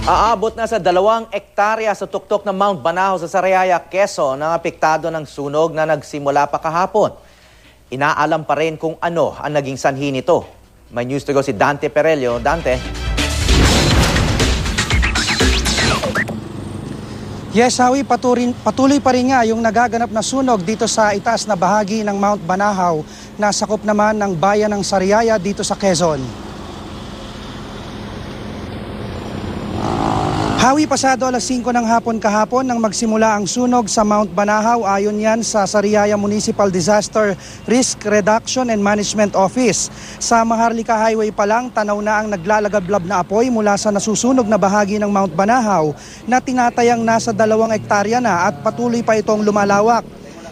Aabot na sa 2 ektarya sa tuktok ng Mount Banahaw sa Sariaya, Quezon ang apektado ng sunog na nagsimula pa kahapon. Inaalam pa rin kung ano ang naging sanhi nito. May news to go si Dante Perelio. Dante. Yes, Howie, patuloy pa rin nga yung nagaganap na sunog dito sa itaas na bahagi ng Mount Banahaw na sakop naman ng bayan ng Sariaya dito sa Quezon. Howie, pasado alas 5 ng hapon kahapon nang magsimula ang sunog sa Mount Banahaw ayon yan sa Sariaya Municipal Disaster Risk Reduction and Management Office. Sa Maharlika Highway pa lang, tanaw na ang naglalagablab na apoy mula sa nasusunog na bahagi ng Mount Banahaw na tinatayang nasa 2 ektarya na at patuloy pa itong lumalawak.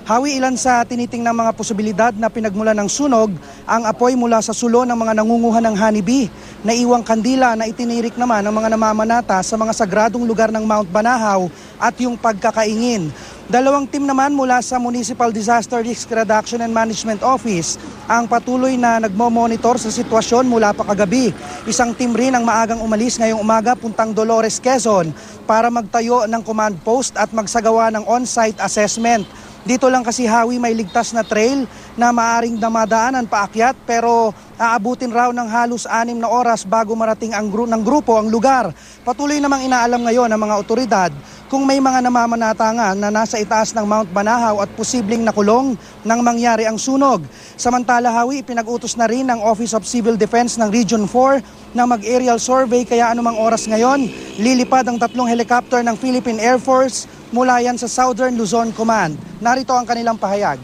Howie, ilan sa tinitingnang mga posibilidad na pinagmula ng sunog ang apoy mula sa sulo ng mga nangunguha ng honeybee na iwang kandila na itinirik naman ng mga namamanata sa mga sagradong lugar ng Mount Banahaw at yung pagkakaingin. 2 team naman mula sa Municipal Disaster Risk Reduction and Management Office ang patuloy na nagmo-monitor sa sitwasyon mula pa kagabi. Isang team rin ang maagang umalis ngayong umaga puntang Dolores, Quezon para magtayo ng command post at magsagawa ng on-site assessment. Dito lang kasi, Howie, may ligtas na trail na maaring damadaanan paakyat pero aabutin raw ng halos 6 na oras bago marating ng grupo ang lugar. Patuloy namang inaalam ngayon ng mga otoridad kung may mga namamanatangan na nasa itaas ng Mount Banahaw at posibleng nakulong nang mangyari ang sunog. Samantala, Howie, pinag-utos na rin ng Office of Civil Defense ng Region 4 na mag-aerial survey kaya anumang oras ngayon, lilipad ang 3 helicopter ng Philippine Air Force mula yan sa Southern Luzon Command. Narito ang kanilang pahayag.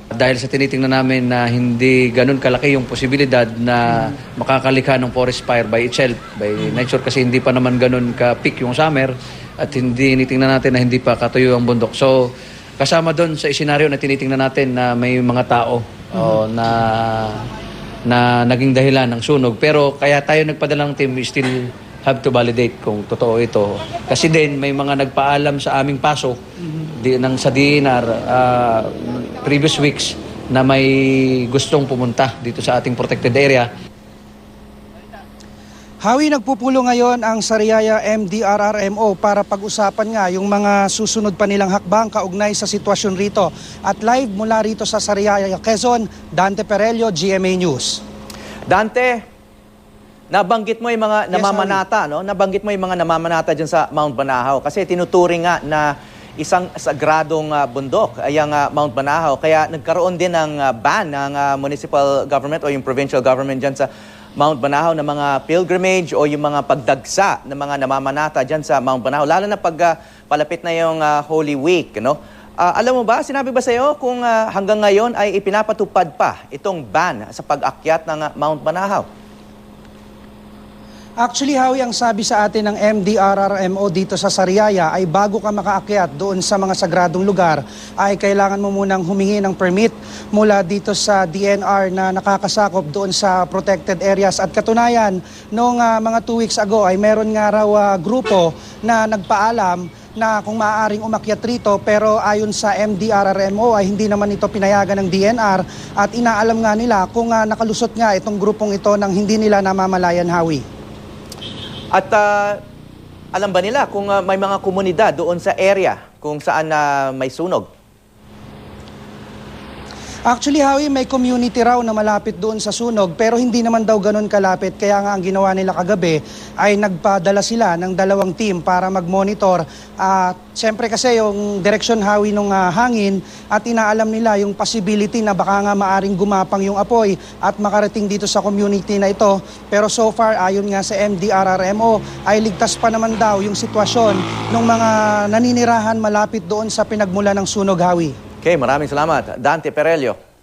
Dahil sa tinitingnan namin na hindi ganun kalaki yung posibilidad na makakalikha ng forest fire by itself, by nature, kasi hindi pa naman ganun ka-peak yung summer at hindi tinitingnan natin na hindi pa katuyo ang bundok. So kasama doon sa isenaryo na tinitingnan natin na may mga tao na naging dahilan ng sunog. Pero kaya tayo nagpadala ng team, we still have to validate kung totoo ito. Kasi din may mga nagpaalam sa aming paso sa DNR previous weeks na may gustong pumunta dito sa ating protected area. Howie, nagpupulo ngayon ang Sariaya MDRRMO para pag-usapan nga yung mga susunod pa nilang hakbang kaugnay sa sitwasyon rito. At live mula rito sa Sariaya, Quezon, Dante Perelio, GMA News. Dante, nabanggit mo yung mga namamanata, no? Nabanggit mo yung mga namamanata dyan sa Mount Banahaw kasi tinuturing nga na isang sagradong bundok ay ang Mount Banahaw. Kaya nagkaroon din ng ban ng municipal government o yung provincial government dyan sa Mount Banahaw na mga pilgrimage o yung mga pagdagsa ng mga namamanata dyan sa Mount Banahaw. Lalo na pag palapit na yung Holy Week, no? Alam mo ba, sinabi ba sa iyo kung hanggang ngayon ay ipinapatupad pa itong ban sa pag-akyat ng Mount Banahaw? Actually, Howie, ang sabi sa atin ng MDRRMO dito sa Sariaya ay bago ka makaakyat doon sa mga sagradong lugar ay kailangan mo munang humingi ng permit mula dito sa DNR na nakakasakop doon sa protected areas. At katunayan, noong mga 2 weeks ago ay meron nga raw grupo na nagpaalam na kung maaaring umakyat rito pero ayon sa MDRRMO ay hindi naman ito pinayagan ng DNR at inaalam nga nila kung nakalusot nga itong grupong ito nang hindi nila namamalayan, Howie. At alam ba nila kung may mga komunidad doon sa area kung saan may sunog? Actually, Howie, may community raw na malapit doon sa sunog pero hindi naman daw ganun kalapit. Kaya nga ang ginawa nila kagabi ay nagpadala sila ng 2 team para mag-monitor. Siyempre kasi yung direksyon, Howie, nung hangin at inaalam nila yung possibility na baka nga maaring gumapang yung apoy at makarating dito sa community na ito. Pero so far, ayon nga sa MDRRMO, ay ligtas pa naman daw yung sitwasyon ng mga naninirahan malapit doon sa pinagmula ng sunog, Howie. Okay, maraming salamat. Dante Perelio.